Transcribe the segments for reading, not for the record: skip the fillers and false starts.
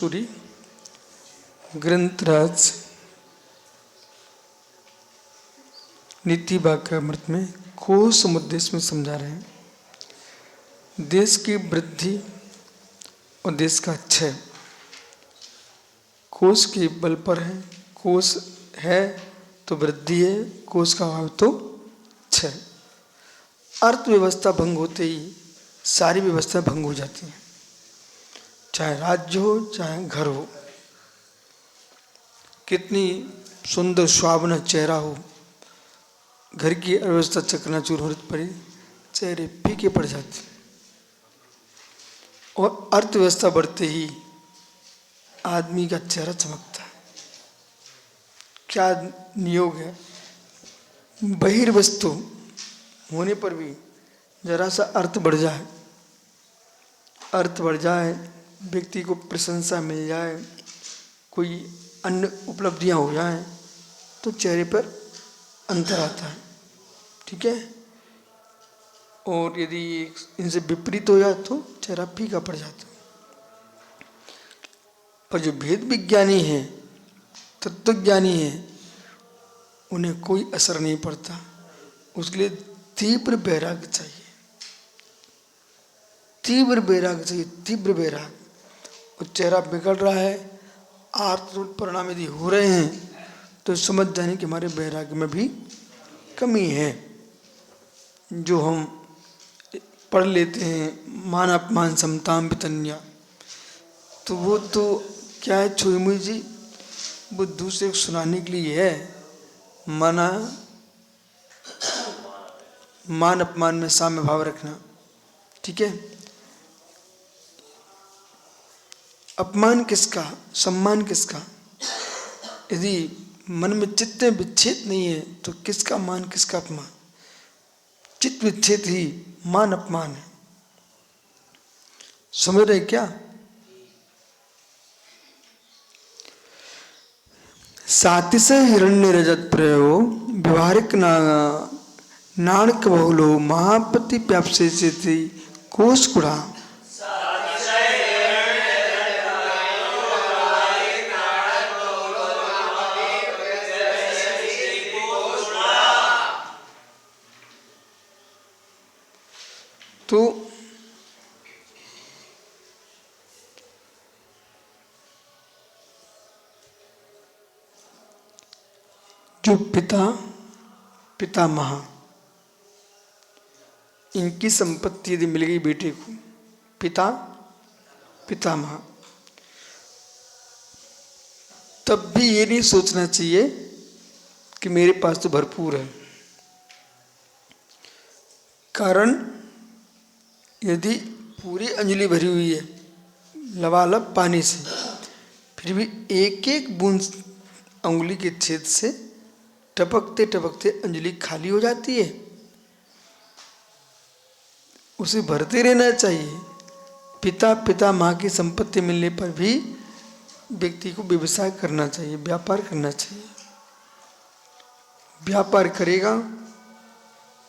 सूरी ग्रंथराज नीति वाक्यामृत में कोश मुद्देश में समझा रहे हैं। देश की वृद्धि और देश का क्षय कोश के बल पर है। कोश है तो वृद्धि है, कोश का अभाव तो क्षय। अर्थव्यवस्था भंग होते ही सारी व्यवस्था भंग हो जाती है, चाहे राज्य हो चाहे घर हो। कितनी सुंदर सुहावना चेहरा हो, घर की अव्यवस्था चकनाचूर हो पड़ी, चेहरे फीके पड़ जाते। और अर्थव्यवस्था बढ़ते ही आदमी का चेहरा चमकता है। क्या नियोग है। बहिर्वस्तु होने पर भी जरा सा अर्थ बढ़ जाए, अर्थ बढ़ जाए, व्यक्ति को प्रशंसा मिल जाए, कोई अन्य उपलब्धियां हो जाएं, तो चेहरे पर अंतर आता है। ठीक है। और यदि इनसे विपरीत हो जाए तो चेहरा फीका पड़ जाता है। पर जो भेद विज्ञानी है, तत्वज्ञानी है, उन्हें कोई असर नहीं पड़ता। उसके लिए तीव्र वैराग्य चाहिए, तीव्र वैराग्य चाहिए, तीव्र वैराग्य। और चेहरा बिगड़ रहा है, आर्तरूप परिणाम यदि हो रहे हैं, तो समझ जाने कि हमारे वैराग्य में भी कमी है। जो हम पढ़ लेते हैं मान अपमान समताम वितन्या, तो वो तो क्या है छोईमुई जी, वो दूसरे को सुनाने के लिए है। माना मान अपमान में साम्य भाव रखना। ठीक है। अपमान किसका, सम्मान किसका? यदि मन में चित्त विच्छेद नहीं है तो किसका मान किसका अपमान? चित्त विच्छेद ही मान अपमान है। समझ रहे क्या? सातिश हिरण्य रजत प्रयो व्यवहारिक नाणक बहुलो महापति व्यापसे कोश कुड़ा। तो जो पितामह, इनकी संपत्ति यदि मिल गई बेटे को, पितामह, तब भी ये नहीं सोचना चाहिए कि मेरे पास तो भरपूर है। कारण यदि पूरी अंजलि भरी हुई है लबालब पानी से, फिर भी एक एक बूंद अंगुली के छेद से टपकते टपकते अंजलि खाली हो जाती है। उसे भरते रहना चाहिए। पिता माँ की संपत्ति मिलने पर भी व्यक्ति को व्यवसाय करना चाहिए, व्यापार करना चाहिए। व्यापार करेगा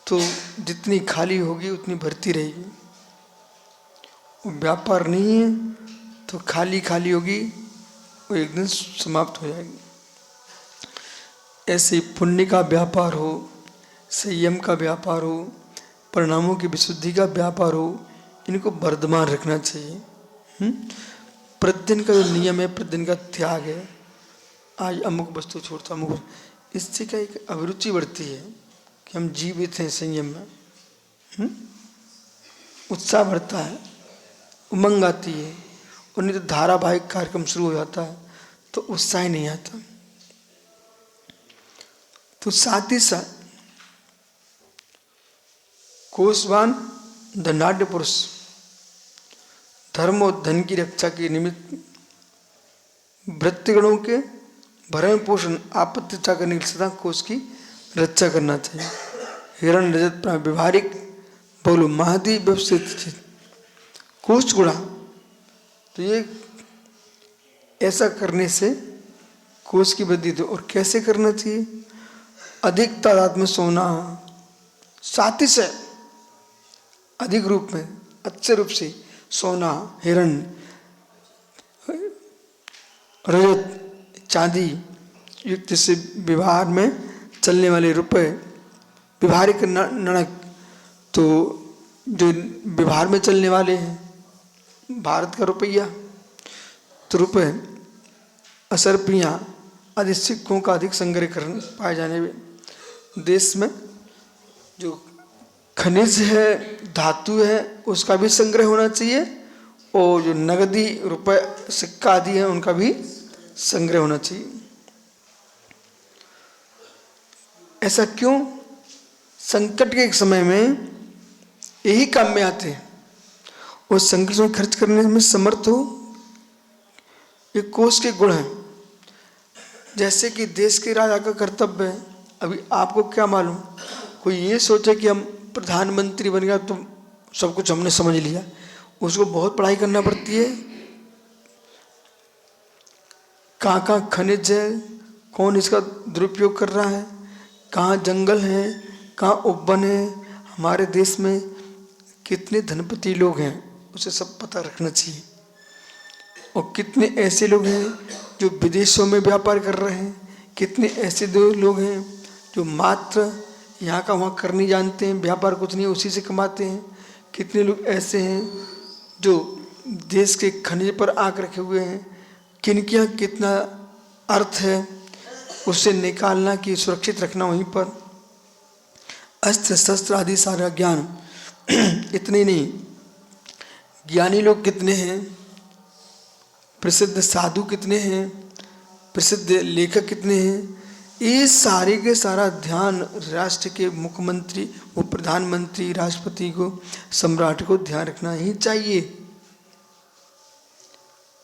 तो जितनी खाली होगी उतनी भरती रहेगी। व्यापार नहीं है तो खाली खाली होगी, वो एक दिन समाप्त हो जाएगी। ऐसे पुण्य का व्यापार हो, संयम का व्यापार हो, परिणामों की विशुद्धि का व्यापार हो, इनको वर्धमान रखना चाहिए। प्रतिदिन का जो नियम है, प्रतिदिन का त्याग है, आज अमुक वस्तु छोड़ता अमुक, इससे क्या एक अभिरुचि बढ़ती है कि हम जीवित हैं संयम में। उत्साह बढ़ता है, उमंग आती है। और नहीं तो धारावाहिक कार्यक्रम शुरू हो जाता है तो उत्साह नहीं आता। तो साथ ही साथ कोशवान दंडाढ्य पुरुष धर्म और धन की रक्षा के निमित्त वृत्तिगणों के भरण पोषण आपत्तिता करने के सदा कोश की रक्षा करना चाहिए। हिरण रजत व्यवहारिक बोलो महादी व्यवस्थित कोश गुणा, तो ये ऐसा करने से कोश की वृद्धि। तो और कैसे करना चाहिए? अधिक तादाद में सोना, साथ ही से अधिक रूप में अच्छे रूप से सोना, हिरण रजत चांदी युक्त से व्यवहार में चलने वाले रुपए, व्यवहारिक नणक, तो जो व्यवहार में चलने वाले हैं भारत का रुपया, तो रुपए, असरपियाँ आदि सिक्कों का अधिक संग्रह कर पाए जाने में देश में जो खनिज है, धातु है, उसका भी संग्रह होना चाहिए, और जो नगदी रुपए सिक्का आदि है उनका भी संग्रह होना चाहिए। ऐसा क्यों? संकट के समय में यही काम में आते हैं, और संकट में खर्च करने में समर्थ हो, ये कोष के गुण हैं। जैसे कि देश के राजा का कर्तव्य है। अभी आपको क्या मालूम, कोई ये सोचे कि हम प्रधानमंत्री बन गया तो सब कुछ हमने समझ लिया, उसको बहुत पढ़ाई करना पड़ती है। कहाँ कहाँ खनिज है, कौन इसका दुरुपयोग कर रहा है, कहाँ जंगल है, कहाँ उपवन है, हमारे देश में कितने धनपति लोग हैं, उसे सब पता रखना चाहिए। और कितने ऐसे लोग हैं जो विदेशों में व्यापार कर रहे हैं, कितने ऐसे लोग हैं जो मात्र यहाँ का वहाँ कर नहीं जानते हैं, व्यापार कुछ नहीं उसी से कमाते हैं। कितने लोग ऐसे हैं जो देश के खनिज पर आंख रखे हुए हैं, किनके यहाँ कितना अर्थ है उससे निकालना कि सुरक्षित रखना वहीं पर। अस्त्र शस्त्र आदि सारा ज्ञान इतने नहीं, ज्ञानी लोग कितने हैं, प्रसिद्ध साधु कितने हैं, प्रसिद्ध लेखक कितने हैं, ये सारे के सारा ध्यान राष्ट्र के मुख्यमंत्री, वो प्रधानमंत्री, राष्ट्रपति को, सम्राट को ध्यान रखना ही चाहिए।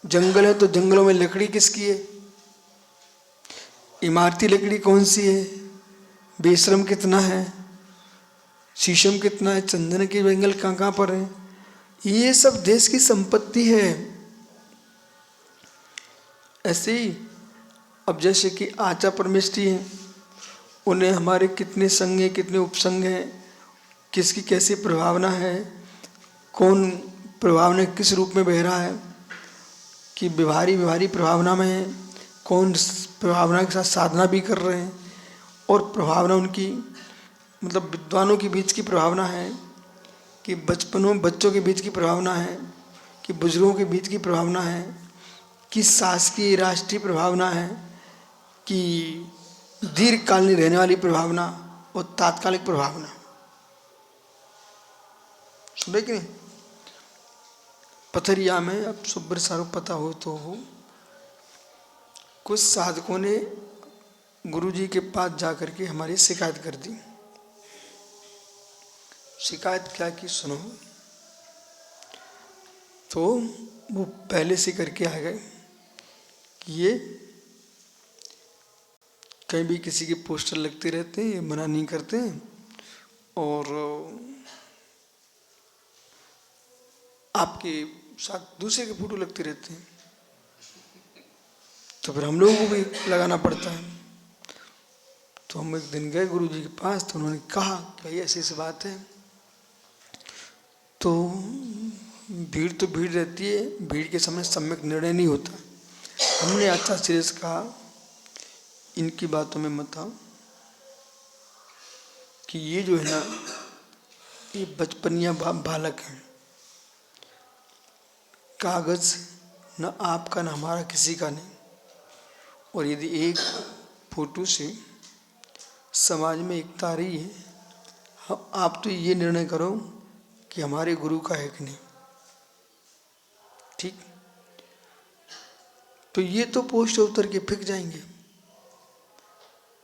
जंगल है तो जंगलों में लकड़ी किसकी है, इमारती लकड़ी कौन सी है, बेशरम कितना है, शीशम कितना है, चंदन के जंगल कहाँ कहाँ पर है, ये सब देश की संपत्ति है। ऐसे ही अब जैसे कि आचा परमेष्ठी हैं, उन्हें हमारे कितने संघ हैं, कितने उपसंघ हैं, किसकी कैसी प्रभावना है, कौन प्रभावना किस रूप में बह रहा है, कि व्यवहारी प्रभावना में है, कौन प्रभावना के साथ साधना भी कर रहे हैं, और प्रभावना उनकी मतलब विद्वानों के बीच की प्रभावना है, कि बच्चों के बीच की प्रभावना है, कि बुजुर्गों के बीच की प्रभावना है, कि शासकीय राष्ट्रीय प्रभावना है, कि दीर्घकालीन रहने वाली प्रभावना और तात्कालिक प्रभावना। सुने कि नहीं? पथरिया में, अब सुब्र सारो पता हो तो हो, कुछ साधकों ने गुरुजी के पास जाकर के हमारी शिकायत कर दी। शिकायत क्या की सुनो। तो वो पहले से करके आ गए कि ये कहीं भी किसी के पोस्टर लगते रहते हैं, ये मना नहीं करते हैं, और आपके साथ दूसरे के फोटो लगते रहते हैं, तो फिर हम लोगों को भी लगाना पड़ता है। तो हम एक दिन गए गुरुजी के पास, तो उन्होंने कहा कि भाई ऐसी ऐसी बात है। तो भीड़ तो भीड़ रहती है, भीड़ के समय सम्यक निर्णय नहीं होता। हमने अच्छा सीरियस कहा, इनकी बातों में मत आओ, कि ये जो है ना, ये बचपनिया बालक हैं, कागज न आपका न हमारा किसी का नहीं, और यदि एक फोटो से समाज में एकता आ रही है, आप तो ये निर्णय करो कि हमारे गुरु का है कि नहीं, ठीक? तो ये तो पोस्ट उतर के फेंक जाएंगे।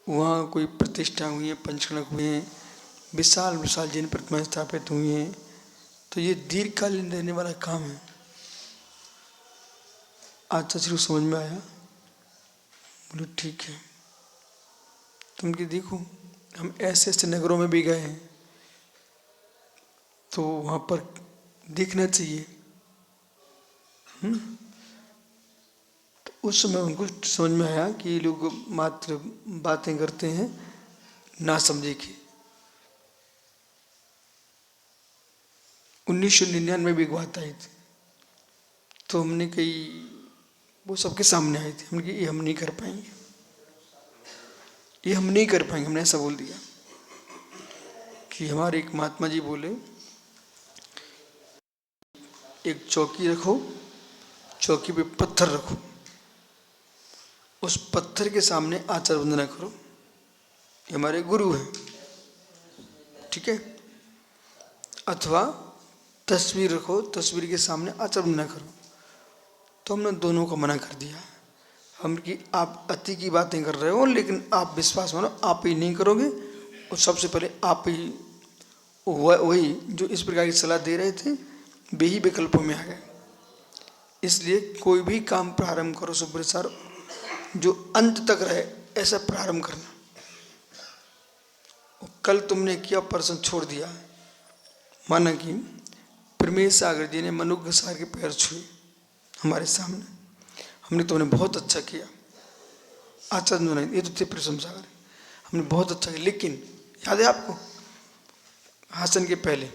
वहाँ कोई प्रतिष्ठा हुई है, पंचकणक हुए हैं, विशाल विशाल जिन प्रतिमाएं स्थापित हुई हैं, तो ये दीर्घकालीन रहने वाला काम है। आज सचरू समझ में आया। बोले ठीक है। तुम कि देखो, हम ऐसे ऐसे नगरों में भी गए हैं, तो वहाँ पर देखना चाहिए। तो उस समय उनको समझ में आया कि ये लोग मात्र बातें करते हैं ना समझे के। 1999 में भी एक बात आई थी, तो हमने कही वो सबके सामने आई थी। हमने ये हम नहीं कर पाएंगे, ये हम नहीं कर पाएंगे। हमने ऐसा बोल दिया कि हमारे एक महात्मा जी बोले, एक चौकी रखो, चौकी पे पत्थर रखो, उस पत्थर के सामने आचार वंदना करो, ये हमारे गुरु हैं, ठीक है। अथवा तस्वीर रखो, तस्वीर के सामने आचार वंदना करो। तो हमने दोनों को मना कर दिया। हम कि आप अति की बातें कर रहे हो, लेकिन आप विश्वास मानो आप ही नहीं करोगे, और सबसे पहले आप ही वही जो इस प्रकार की सलाह दे रहे थे वे ही विकल्पों में आ गए। इसलिए कोई भी काम प्रारंभ करो सुब्रत सर, जो अंत तक रहे ऐसा प्रारंभ करना। कल तुमने किया, परसों छोड़ दिया। माना कि परमेश सागर जी ने मनुग्ग सागर के पैर छुए हमारे सामने, हमने तुमने बहुत अच्छा किया, आचरण नहीं, ये तो थे प्रशंसा करें, हमने बहुत अच्छा किया। लेकिन याद है आपको हासन के पहले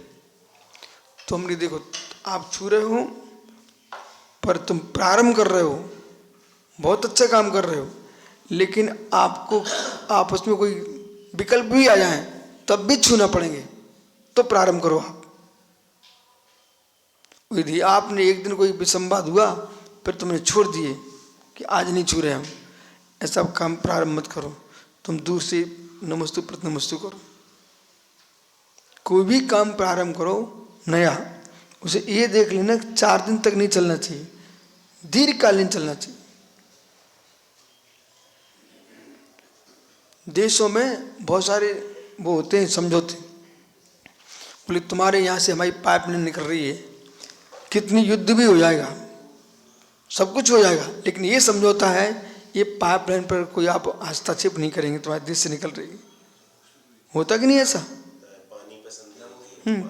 तो हमने देखो आप छू रहे हो, पर तुम प्रारंभ कर रहे हो, बहुत अच्छा काम कर रहे हो, लेकिन आपको आपस में कोई विकल्प भी आ जाए तब भी छूना पड़ेंगे, तो प्रारंभ करो आप। यदि आपने एक दिन कोई विसंवाद हुआ फिर तुमने छोड़ दिए कि आज नहीं छू रहे हम, ऐसा काम प्रारंभ मत करो। तुम दूर से नमस्तु प्रतनमस्तु करो। कोई भी काम प्रारंभ करो नया, उसे ये देख लेना 4 दिन तक नहीं चलना चाहिए, दीर्घकालीन चलना चाहिए। देशों में बहुत सारे वो होते हैं समझौते, बोले तुम्हारे यहाँ से हमारी पाइपलाइन निकल रही है, कितनी युद्ध भी हो जाएगा, सब कुछ हो जाएगा, लेकिन ये समझौता है ये पाइपलाइन पर कोई आप हस्तक्षेप नहीं करेंगे, तुम्हारे देश से निकल रही है। होता कि नहीं ऐसा?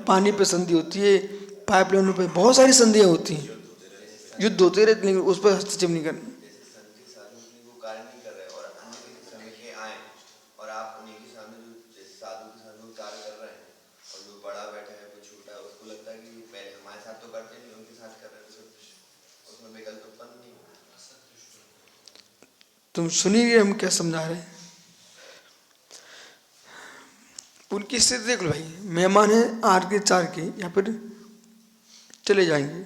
पानी पे संधि होती है, पाइपलाइनों पे बहुत सारी संधियाँ होती हैं, युद्ध होते रहते, लेकिन उस पर हस्तक्षेप नहीं करना। तुम सुनिए हम क्या समझा रहे हैं। उनकी स्थिति देख लो भाई, मेहमान है 8 के 4 के, या फिर चले जाएंगे,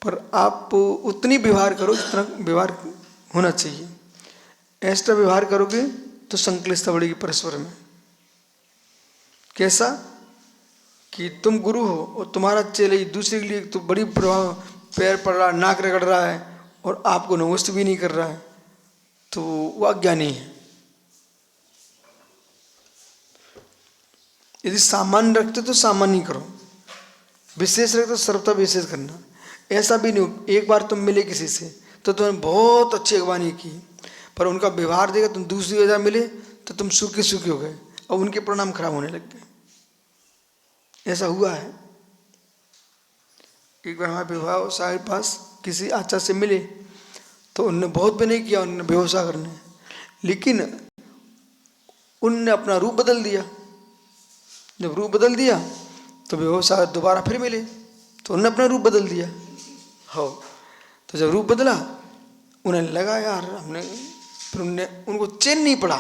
पर आप उतनी व्यवहार करो जितना व्यवहार होना चाहिए। एक्स्ट्रा व्यवहार करोगे तो संक्लिष्टता बढ़ेगी परस्पर में। कैसा कि तुम गुरु हो और तुम्हारा चेले दूसरे के लिए तो बड़ी प्रभाव, पैर पड़ रहा है, नाक रगड़ रहा है और आपको नमस्ते भी नहीं कर रहा है, तो वो अज्ञानी है। यदि सामान्य रखते तो सामान्य करो, विशेष रखते तो सर्वथा विशेष करना। ऐसा भी नहीं हो एक बार तुम मिले किसी से तो तुमने बहुत अच्छी अगवानी की, पर उनका व्यवहार देखा तुम दूसरी वजह मिले तो तुम सूखे सूखे हो गए और उनके परिणाम खराब होने लग गए। ऐसा हुआ है। एक बार हमारे विवाह साहब के पास किसी आचार्य से मिले तो उनने बहुत भी नहीं किया, उन्होंने बेहोशा करने, लेकिन उनने अपना रूप बदल दिया। जब रूप बदल दिया तो बेहोशा दोबारा फिर मिले तो उन्होंने अपना रूप बदल दिया। हो तो जब रूप बदला उन्हें लगा यार हमने, फिर उनने उनको चैन नहीं पड़ा,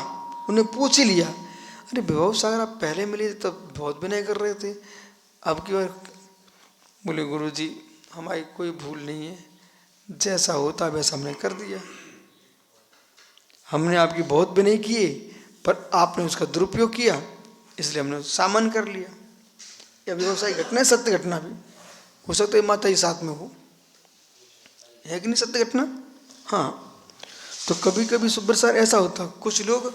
उन्हें पूछ ही लिया, अरे बेहोशा अगर आप पहले मिले तब बहुत विनय कर रहे थे, अब की बार। बोले गुरुजी हमारी कोई भूल नहीं है, जैसा होता वैसा हमने कर दिया, हमने आपकी बहुत विनय किए पर आपने उसका दुरुपयोग किया, इसलिए हमने सामान्य कर लिया। यह व्यवसाय घटना है, सत्य घटना भी हो सकता है, माता ही साथ में हो, है कि नहीं सत्य घटना। हाँ, तो कभी कभी सुब्रत सर ऐसा होता, कुछ लोग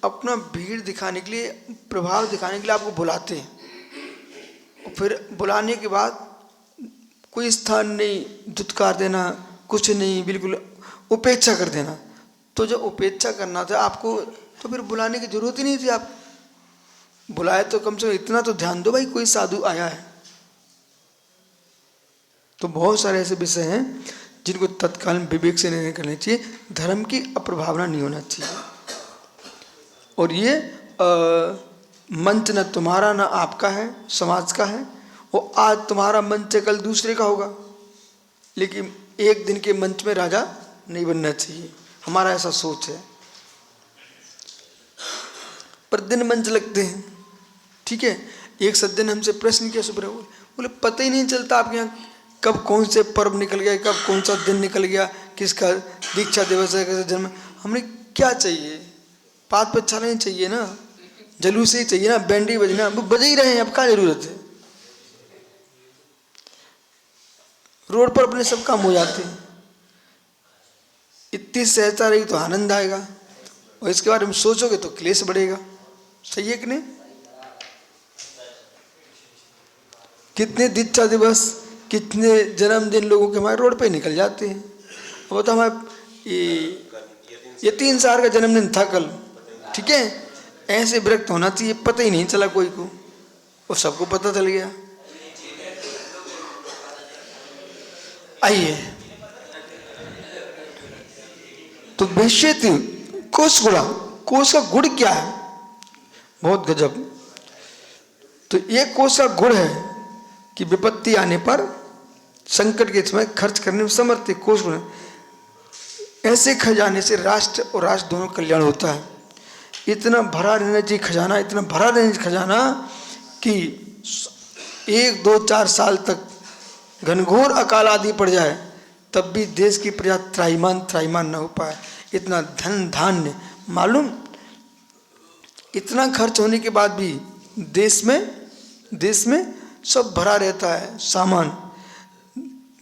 अपना भीड़ दिखाने के लिए, प्रभाव दिखाने के लिए आपको बुलाते हैं, और फिर बुलाने के बाद कोई स्थान नहीं, धुतकार देना, कुछ नहीं, बिल्कुल उपेक्षा कर देना। तो जब उपेक्षा करना था आपको तो फिर बुलाने की जरूरत ही नहीं थी। आप बुलाए तो कम से कम इतना तो ध्यान दो भाई कोई साधु आया है। तो बहुत सारे ऐसे विषय हैं जिनको तत्काल विवेक से निर्णय करना चाहिए, धर्म की अप्रभावना नहीं होना चाहिए। और ये मंच न तुम्हारा न आपका है, समाज का है, वो आज तुम्हारा मंच है कल दूसरे का होगा, लेकिन एक दिन के मंच में राजा नहीं बनना चाहिए, हमारा ऐसा सोच है। प्रतिदिन मंच लगते हैं, ठीक है। एक सज्जन ने हमसे प्रश्न किया सुबह, बोले पता ही नहीं चलता आपके यहाँ कब कौन से पर्व निकल गया, कब कौन सा दिन निकल गया, किसका दीक्षा दिवस है, किसका जन्म। हमने क्या चाहिए, बात पे अच्छा नहीं चाहिए ना, जलूस ही चाहिए ना, बैंडी बजना, वो बज ही रहे हैं, अब क्या जरूरत है। रोड पर अपने सब काम हो जाते हैं, इतनी सहजता रही तो आनंद आएगा, और इसके बारे में सोचोगे तो क्लेश बढ़ेगा। सही है कि नहीं? कितने दीक्षा दिवस, कितने जन्मदिन लोगों के हमारे रोड पे निकल जाते हैं। वो तो हमारे ये 3 साल का जन्मदिन था कल, ठीक है। ऐसे विरक्त होना चाहिए, पता ही नहीं चला कोई को, और सबको पता चल गया। आइए, तो वैश्यति कोष गुणा, कोष का गुण क्या है? बहुत गजब। तो एक कोष का गुण है कि विपत्ति आने पर, संकट के समय खर्च करने में समर्थ है। कोष गुण ऐसे खजाने से राष्ट्र और राष्ट्र दोनों कल्याण होता है। इतना भरा रहना चाहिए खजाना, इतना भरा रहना चाहिए खजाना कि 1, 2, 4 साल तक घनघोर अकाल आदि पड़ जाए तब भी देश की प्रजा त्राहिमाम न हो पाए। इतना धन धान्य, मालूम, इतना खर्च होने के बाद भी देश में सब भरा रहता है सामान,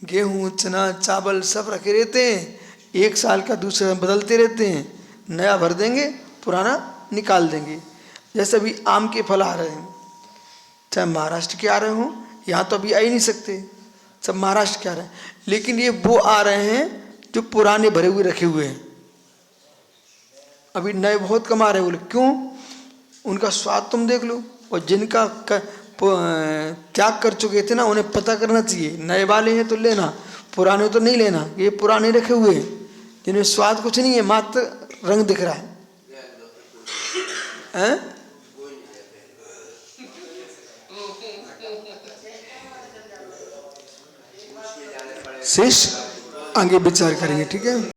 गेहूं, चना, चावल सब रखे रहते हैं। 1 साल का दूसरा बदलते रहते हैं, नया भर देंगे, पुराना निकाल देंगे। जैसे अभी आम के फल आ रहे हैं, चाहे महाराष्ट्र के आ रहे हों, यहाँ तो अभी आ ही नहीं सकते, सब महाराष्ट्र के आ रहे हैं, लेकिन ये वो आ रहे हैं जो पुराने भरे हुए रखे हुए हैं। अभी नए बहुत कम आ रहे हैं। बोले क्यों? उनका स्वाद तुम देख लो, और जिनका त्याग कर चुके थे ना, उन्हें पता करना चाहिए। नए वाले हैं तो लेना, पुराने तो नहीं लेना। ये पुराने रखे हुए हैं जिन्हें स्वाद कुछ नहीं है, मात्र रंग दिख रहा है, हैं? शेष आगे विचार करेंगे, ठीक है।